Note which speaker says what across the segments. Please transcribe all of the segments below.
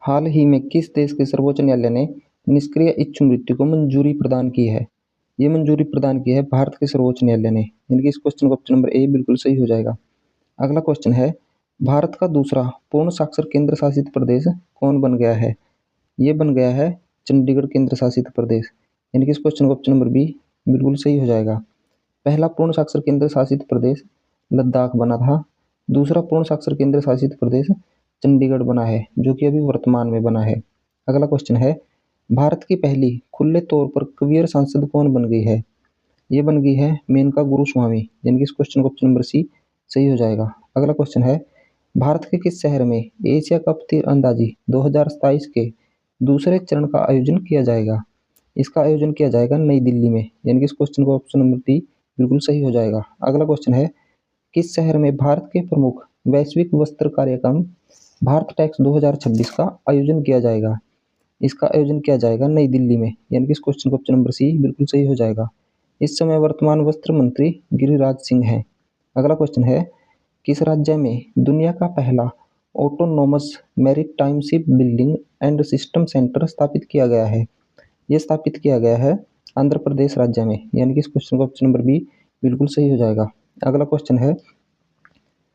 Speaker 1: हाल ही में किस देश के सर्वोच्च न्यायालय ने निष्क्रिय इच्छु मृत्यु को मंजूरी प्रदान की है? ये मंजूरी प्रदान की है भारत के सर्वोच्च न्यायालय ने, यानी कि इस क्वेश्चन का ऑप्शन नंबर ए बिल्कुल सही हो जाएगा। अगला क्वेश्चन है, भारत का दूसरा पूर्ण साक्षर केंद्र शासित प्रदेश कौन बन गया है? ये बन गया है चंडीगढ़ केंद्र शासित प्रदेश, यानी कि इस क्वेश्चन का ऑप्शन नंबर बी बिल्कुल सही हो जाएगा। पहला पूर्ण साक्षर केंद्र शासित प्रदेश लद्दाख बना था। दूसरा पूर्ण साक्षर केंद्र शासित प्रदेश चंडीगढ़ बना है, जो कि अभी वर्तमान में बना है। अगला क्वेश्चन है, भारत की पहली खुले तौर पर कवियर सांसद कौन बन गई है? ये बन गई है मेनका गुरुस्वामी, यानी कि इस क्वेश्चन का ऑप्शन नंबर सी सही हो जाएगा। अगला क्वेश्चन है, भारत के किस शहर में एशिया कप तीरंदाजी 2027 के दूसरे चरण का आयोजन किया जाएगा? इसका आयोजन किया जाएगा नई दिल्ली में, यानी कि इस क्वेश्चन का ऑप्शन नंबर डी बिल्कुल सही हो जाएगा। अगला क्वेश्चन है, किस शहर में भारत के प्रमुख वैश्विक वस्त्र कार्यक्रम भारत टैक्स 2026 का आयोजन किया जाएगा? इसका आयोजन किया जाएगा नई दिल्ली में, यानी कि इस क्वेश्चन का ऑप्शन नंबर सी बिल्कुल सही हो जाएगा। इस समय वर्तमान वस्त्र मंत्री गिरिराज सिंह हैं। अगला क्वेश्चन है, किस राज्य में दुनिया का पहला autonomous maritime ship building and system centre स्थापित किया गया है? ये स्थापित किया गया है आंध्र प्रदेश राज्य में, यानी कि इस क्वेश्चन का ऑप्शन नंबर बी बिल्कुल सही हो जाएगा। अगला क्वेश्चन है,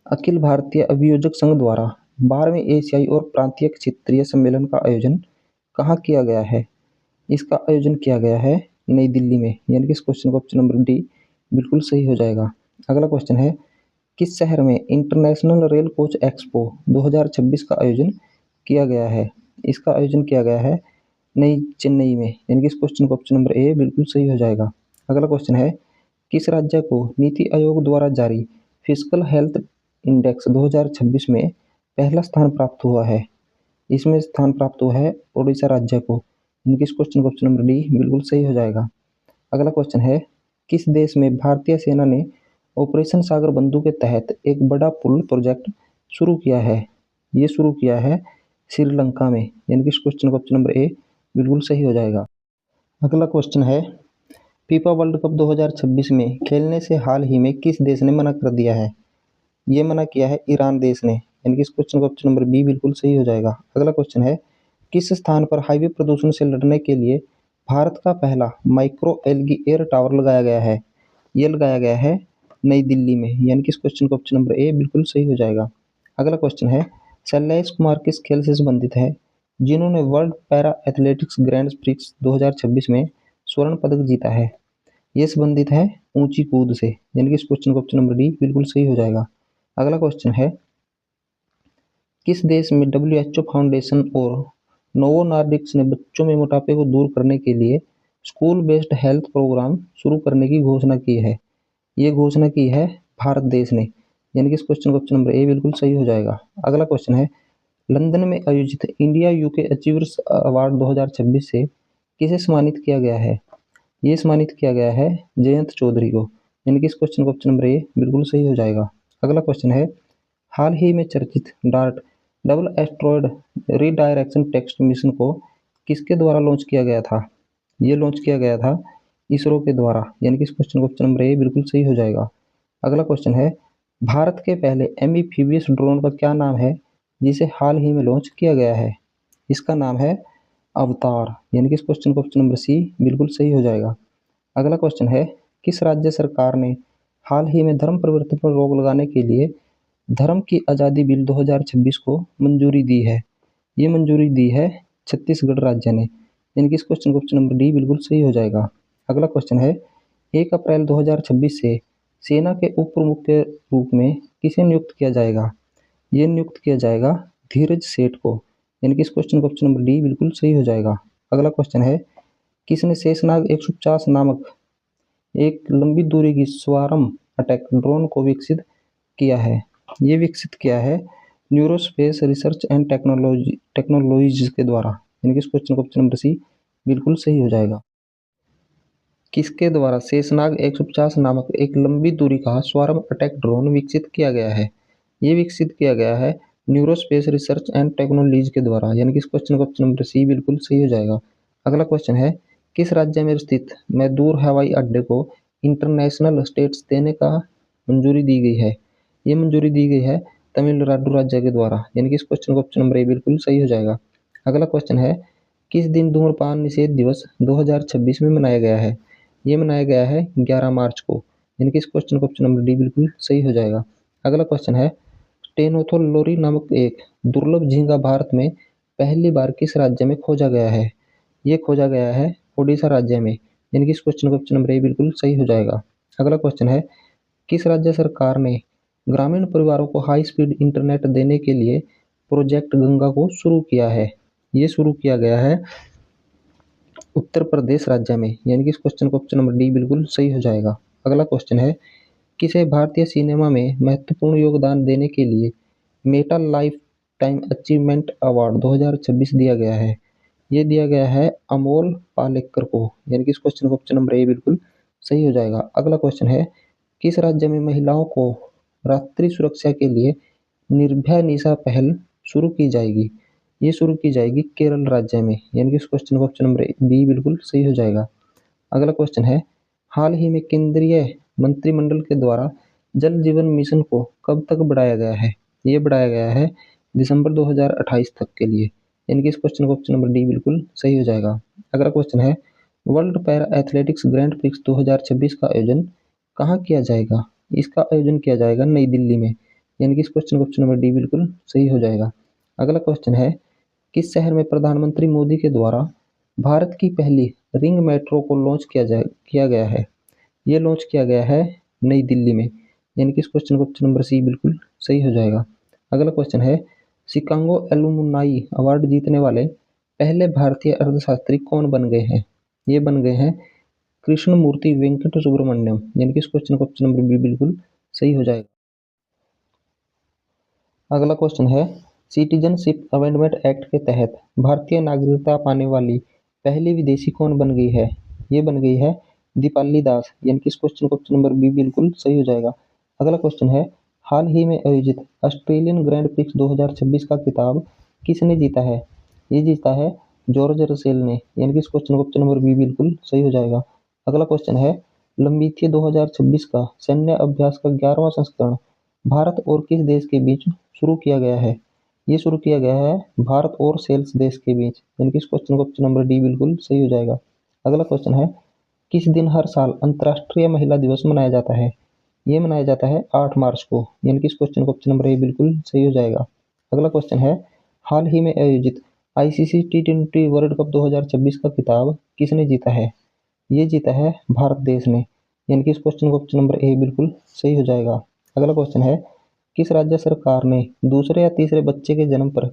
Speaker 1: अखिल भारतीय अभियोजक संघ द्वारा 12वें एशियाई और प्रांतीय क्षेत्रीय सम्मेलन का आयोजन कहाँ किया गया है? इसका आयोजन किया गया है नई दिल्ली में, यानी कि इस क्वेश्चन का ऑप्शन नंबर डी बिल्कुल सही हो जाएगा। अगला क्वेश्चन है, किस शहर में इंटरनेशनल रेल कोच एक्सपो 2026 का आयोजन किया गया है? इसका आयोजन किया गया है नई चेन्नई में, यानी कि इस क्वेश्चन का ऑप्शन नंबर ए बिल्कुल सही हो जाएगा। अगला क्वेश्चन है, किस राज्य को नीति आयोग द्वारा जारी फिजिकल हेल्थ इंडेक्स 2026 में पहला स्थान प्राप्त हुआ है? इसमें स्थान प्राप्त हुआ है ओडिशा राज्य को, यानी कि इस क्वेश्चन का ऑप्शन नंबर डी बिल्कुल सही हो जाएगा। अगला क्वेश्चन है, किस देश में भारतीय सेना ने ऑपरेशन सागर बंधु के तहत एक बड़ा पुल प्रोजेक्ट शुरू किया है? ये शुरू किया है श्रीलंका में, यानी कि इस क्वेश्चन का ऑप्शन नंबर ए बिल्कुल सही हो जाएगा। अगला क्वेश्चन है, फीफा वर्ल्ड कप 2026 में खेलने से हाल ही में किस देश ने मना कर दिया है? ये मना किया है ईरान देश ने, यानी कि इस क्वेश्चन का ऑप्शन नंबर बी बिल्कुल सही हो जाएगा। अगला क्वेश्चन है, किस स्थान पर हाईवे प्रदूषण से लड़ने के लिए भारत का पहला माइक्रो एलगी एयर टावर लगाया गया है? ये लगाया गया है नई दिल्ली में, यानी कि इस क्वेश्चन का ऑप्शन नंबर ए बिल्कुल सही हो जाएगा। अगला क्वेश्चन है, शैलेश कुमार किस खेल से संबंधित है जिन्होंने world para athletics grand prix 2026 में स्वर्ण पदक जीता है? ये संबंधित है ऊंची कूद से, यानी कि इस क्वेश्चन का ऑप्शन नंबर डी बिल्कुल सही हो जाएगा। अगला क्वेश्चन है, किस देश में डब्ल्यूएचओ फाउंडेशन और नोवो नॉर्डिक्स ने बच्चों में मोटापे को दूर करने के लिए स्कूल बेस्ड हेल्थ प्रोग्राम शुरू करने की घोषणा की है? ये घोषणा की है भारत देश ने, यानी कि इस क्वेश्चन का ऑप्शन नंबर ए बिल्कुल सही हो जाएगा। अगला क्वेश्चन है, लंदन में आयोजित इंडिया यूके अचीवर्स अवार्ड 2026 से किसे सम्मानित किया गया है? ये सम्मानित किया गया है जयंत चौधरी को, यानी कि इस क्वेश्चन का ऑप्शन नंबर ए बिल्कुल सही हो जाएगा। अगला क्वेश्चन है, हाल ही में चर्चित dart double asteroid redirection text mission को किसके द्वारा लॉन्च किया गया था? ये लॉन्च किया गया था इसरो के द्वारा, यानी कि इस क्वेश्चन का ऑप्शन नंबर ए बिल्कुल सही हो जाएगा। अगला क्वेश्चन है, भारत के पहले एम्फीबियस ड्रोन का क्या नाम है जिसे हाल ही में लॉन्च किया गया है? इसका नाम है अवतार, यानी कि इस क्वेश्चन का ऑप्शन नंबर सी बिल्कुल सही हो जाएगा। अगला क्वेश्चन है, किस राज्य सरकार ने हाल ही में धर्म परिवर्तन पर रोक लगाने के लिए धर्म की आज़ादी बिल 2026 को मंजूरी दी है? ये मंजूरी दी है छत्तीसगढ़ राज्य ने, यानी कि इस क्वेश्चन का ऑप्शन नंबर डी बिल्कुल सही हो जाएगा। अगला क्वेश्चन है, 1 अप्रैल 2026 से सेना के उप प्रमुख के रूप में किसे नियुक्त किया जाएगा? ये नियुक्त किया जाएगा धीरज सेठ को, यानी कि इस क्वेश्चन का ऑप्शन नंबर डी बिल्कुल सही हो जाएगा। अगला क्वेश्चन है, किसने शेषनाग 150 नामक एक लंबी दूरी की स्वारम अटैक ड्रोन को विकसित किया है? ये विकसित किया है न्यूरोस्पेस रिसर्च एंड टेक्नोलॉजीज के द्वारा, यानी कि इस क्वेश्चन का ऑप्शन नंबर सी बिल्कुल सही हो जाएगा। किसके द्वारा शेषनाग 150 नामक एक लंबी दूरी का स्वारम अटैक ड्रोन विकसित किया गया है? ये विकसित किया गया है न्यूरोस्पेस रिसर्च एंड टेक्नोलॉजीज के द्वारा, यानी कि इस क्वेश्चन का ऑप्शन नंबर सी बिल्कुल सही हो जाएगा। अगला क्वेश्चन है, किस राज्य में स्थित मैदूर हवाई अड्डे को इंटरनेशनल स्टेटस देने का मंजूरी दी गई है? ये मंजूरी दी गई है तमिलनाडु राज्य के द्वारा, यानी कि इस क्वेश्चन का ऑप्शन नंबर ए बिल्कुल सही हो जाएगा। अगला क्वेश्चन है, किस दिन धूम्रपान निषेध दिवस 2026 में मनाया गया है? ये मनाया गया है 11 मार्च को, यानी कि इस क्वेश्चन का ऑप्शन नंबर डी बिल्कुल सही हो जाएगा। अगला क्वेश्चन है, टेनोथोलोरी नामक एक दुर्लभ झींगा भारत में पहली बार किस राज्य में खोजा गया है? ये खोजा गया है ओडिशा राज्य में, यानी कि इस क्वेश्चन का ऑप्शन नंबर ए बिल्कुल सही हो जाएगा। अगला क्वेश्चन है, किस राज्य सरकार ने ग्रामीण परिवारों को हाई स्पीड इंटरनेट देने के लिए प्रोजेक्ट गंगा को शुरू किया है? ये शुरू किया गया है उत्तर प्रदेश राज्य में, यानी कि इस क्वेश्चन का ऑप्शन नंबर डी बिल्कुल सही हो जाएगा। अगला क्वेश्चन है, किसे भारतीय सिनेमा में महत्वपूर्ण योगदान देने के लिए Meta life time achievement award 2026 दिया गया है? ये दिया गया है अमोल पालेकर को, यानी कि इस क्वेश्चन का ऑप्शन नंबर ए बिल्कुल सही हो जाएगा। अगला क्वेश्चन है, किस राज्य में महिलाओं को रात्रि सुरक्षा के लिए निर्भया निशा पहल शुरू की जाएगी? ये शुरू की जाएगी केरल राज्य में, यानी कि इस क्वेश्चन का ऑप्शन नंबर बी बिल्कुल सही हो जाएगा। अगला क्वेश्चन है, हाल ही में केंद्रीय मंत्रिमंडल के द्वारा जल जीवन मिशन को कब तक बढ़ाया गया है? ये बढ़ाया गया है दिसंबर 2028 तक के लिए, यानी कि इस क्वेश्चन का ऑप्शन नंबर डी बिल्कुल सही हो जाएगा। अगला क्वेश्चन है, world para athletics grand prix 2026 का आयोजन कहाँ किया जाएगा? इसका आयोजन किया जाएगा नई दिल्ली में, यानी कि इस क्वेश्चन का ऑप्शन नंबर डी बिल्कुल सही हो जाएगा। अगला क्वेश्चन है, किस शहर में प्रधानमंत्री मोदी के द्वारा भारत की पहली रिंग मेट्रो को लॉन्च किया गया है? ये लॉन्च किया गया है नई दिल्ली में, यानी कि इस क्वेश्चन का ऑप्शन नंबर सी बिल्कुल सही हो जाएगा। अगला क्वेश्चन है, शिकागो एलुमनाई अवार्ड जीतने वाले पहले भारतीय अर्थशास्त्री कौन बन गए हैं? ये बन गए हैं कृष्णमूर्ति वेंकट सुब्रमण्यम, यानी कि इस क्वेश्चन का ऑप्शन नंबर बी बिल्कुल सही हो जाएगा। अगला क्वेश्चन है, सिटीजनशिप अमेंडमेंट एक्ट के तहत भारतीय नागरिकता पाने वाली पहली विदेशी कौन बन गई है? ये बन गई है दीपाली दास, यानी कि इस क्वेश्चन का ऑप्शन नंबर बी बिल्कुल सही हो जाएगा। अगला क्वेश्चन है, हाल ही में आयोजित ऑस्ट्रेलियन ग्रैंड प्रिक्स 2026 का खिताब किसने जीता है? ये जीता है जॉर्ज रसेल ने, यानी कि इस क्वेश्चन का ऑप्शन नंबर बी बिल्कुल सही हो जाएगा। अगला क्वेश्चन है, लंबीथी 2026 का सैन्य अभ्यास का 11वां संस्करण भारत और किस देश के बीच शुरू किया गया है? ये शुरू किया गया है भारत और सेल्स देश के बीच, यानी कि इस क्वेश्चन का ऑप्शन नंबर डी बिल्कुल सही हो जाएगा। अगला क्वेश्चन है, किस दिन हर साल अंतर्राष्ट्रीय महिला दिवस मनाया जाता है? ये मनाया जाता है 8 मार्च को, यानी कि इस क्वेश्चन का ऑप्शन नंबर ए बिल्कुल सही हो जाएगा। अगला क्वेश्चन है, हाल ही में आयोजित आईसीसी टी20 वर्ल्ड कप 2026 का खिताब किसने जीता है? ये जीता है भारत देश ने, यानी कि इस क्वेश्चन का ऑप्शन नंबर ए बिल्कुल सही हो जाएगा। अगला क्वेश्चन है, किस राज्य सरकार ने दूसरे या तीसरे बच्चे के जन्म पर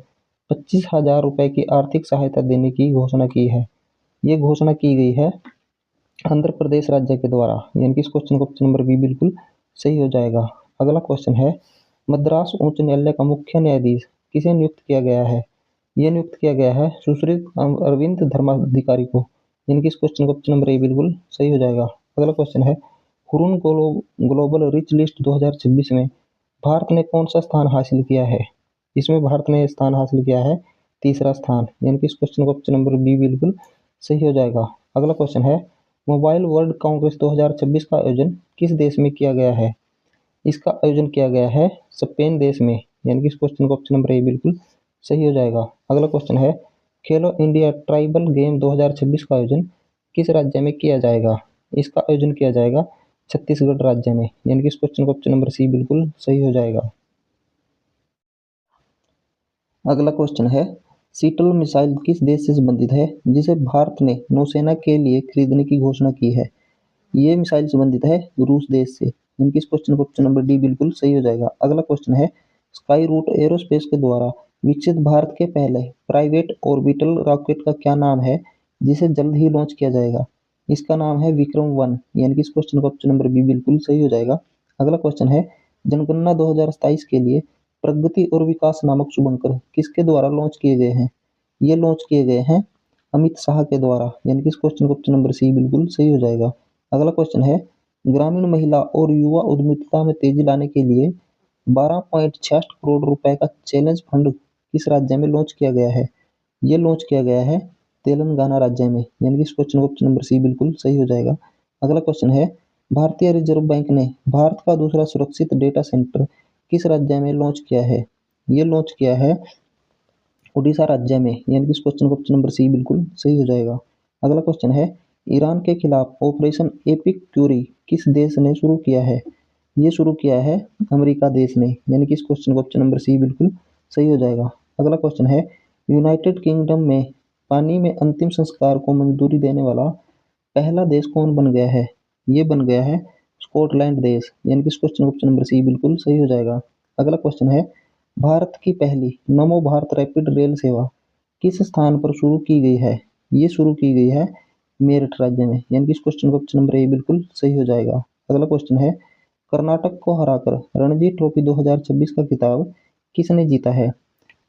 Speaker 1: 25,000 रुपए की आर्थिक सहायता देने की घोषणा की है? ये घोषणा की गई है आंध्र प्रदेश राज्य के द्वारा, यानी कि इस क्वेश्चन का ऑप्शन नंबर बी बिल्कुल सही हो जाएगा। अगला क्वेश्चन है, मद्रास उच्च न्यायालय का मुख्य न्यायाधीश किसे नियुक्त किया गया है? ये नियुक्त किया गया है सुश्री अरविंद धर्माधिकारी को, यानी कि इस क्वेश्चन का ऑप्शन नंबर ए बिल्कुल सही हो जाएगा। अगला क्वेश्चन है, हुरून ग्लोबल रिच लिस्ट 2026 में भारत ने कौन सा स्थान हासिल किया है? इसमें भारत ने स्थान हासिल किया है तीसरा स्थान, यानी कि इस क्वेश्चन का ऑप्शन नंबर बी बिल्कुल सही हो जाएगा। अगला क्वेश्चन है, मोबाइल वर्ल्ड कांग्रेस 2026 का आयोजन किस देश में किया गया है? इसका आयोजन किया गया है स्पेन देश में, यानी कि इस क्वेश्चन का ऑप्शन नंबर ए बिल्कुल सही हो जाएगा। अगला क्वेश्चन है, खेलो इंडिया ट्राइबल गेम 2026 का आयोजन किस राज्य में किया जाएगा? इसका आयोजन किया जाएगा छत्तीसगढ़ राज्य में, यानी कि इस क्वेश्चन का ऑप्शन नंबर सी बिल्कुल सही हो जाएगा। अगला क्वेश्चन है, शीतल मिसाइल किस देश से संबंधित है जिसे भारत ने नौसेना के लिए खरीदने की घोषणा की है? ये मिसाइल संबंधित है रूस देश से, इनकी इस क्वेश्चन का ऑप्शन नंबर डी बिल्कुल सही हो जाएगा। अगला क्वेश्चन है, स्काई रूट एरोस्पेस के द्वारा विकसित भारत के पहले प्राइवेट ऑर्बिटल रॉकेट का क्या नाम है जिसे जल्द ही लॉन्च किया जाएगा? इसका नाम है विक्रम-1, यानी कि इस क्वेश्चन का ऑप्शन नंबर बी बिल्कुल सही हो जाएगा। अगला क्वेश्चन है, जनगणना 2027 के लिए प्रगति और विकास नामक शुभंकर किसके द्वारा लॉन्च किए गए हैं? ये लॉन्च किए गए हैं अमित शाह के द्वारा, यानी कि इस क्वेश्चन का ऑप्शन नंबर सी बिल्कुल सही हो जाएगा। अगला क्वेश्चन है, ग्रामीण महिला और युवा उद्यमिता में तेजी लाने के लिए 12.66 करोड़ रुपए का चैलेंज फंड किस राज्य में लॉन्च किया गया है? ये लॉन्च किया गया है तेलंगाना राज्य में, यानी कि इस क्वेश्चन का ऑप्शन नंबर सी बिल्कुल सही हो जाएगा। अगला क्वेश्चन है, भारतीय रिजर्व बैंक ने भारत का दूसरा सुरक्षित डेटा सेंटर किस राज्य में लॉन्च किया है? ये लॉन्च किया है उड़ीसा राज्य में, यानी कि इस क्वेश्चन का ऑप्शन नंबर सी बिल्कुल सही हो जाएगा। अगला क्वेश्चन है, ईरान के खिलाफ ऑपरेशन एपिक फ्यूरी किस देश ने शुरू किया है? ये शुरू किया है अमेरिका देश ने, यानी कि इस क्वेश्चन का ऑप्शन नंबर सी बिल्कुल सही हो जाएगा। अगला क्वेश्चन है, यूनाइटेड किंगडम में पानी में अंतिम संस्कार को मंजूरी देने वाला पहला देश कौन बन गया है? ये बन गया है स्कॉटलैंड देश, यानी कि इस क्वेश्चन का ऑप्शन नंबर सी बिल्कुल सही हो जाएगा। अगला क्वेश्चन है, भारत की पहली नमो भारत रैपिड रेल सेवा किस स्थान पर शुरू की गई है? ये शुरू की गई है मेरठ राज्य में, यानी कि इस क्वेश्चन का ऑप्शन नंबर ए बिल्कुल सही हो जाएगा। अगला क्वेश्चन है, कर्नाटक को हराकर रणजी ट्रॉफी 2026 का खिताब किसने जीता है?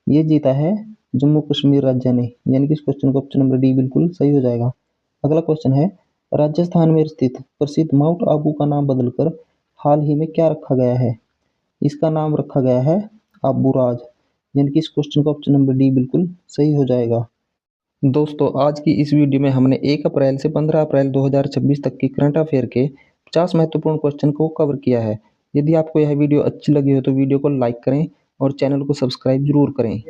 Speaker 1: ये जीता है जम्मू कश्मीर राज्य ने, यानी कि इस क्वेश्चन का ऑप्शन नंबर डी बिल्कुल सही हो जाएगा। अगला क्वेश्चन है, राजस्थान में स्थित प्रसिद्ध माउंट आबू का नाम बदलकर हाल ही में क्या रखा गया है? इसका नाम रखा गया है आबूराज, यानी कि इस क्वेश्चन का ऑप्शन नंबर डी बिल्कुल सही हो जाएगा। दोस्तों, आज की इस वीडियो में हमने 1 अप्रैल से 15 अप्रैल 2026 तक की करंट अफेयर के 50 महत्वपूर्ण क्वेश्चन को कवर किया है। यदि आपको यह वीडियो अच्छी लगी हो तो वीडियो को लाइक करें और चैनल को सब्सक्राइब जरूर करें।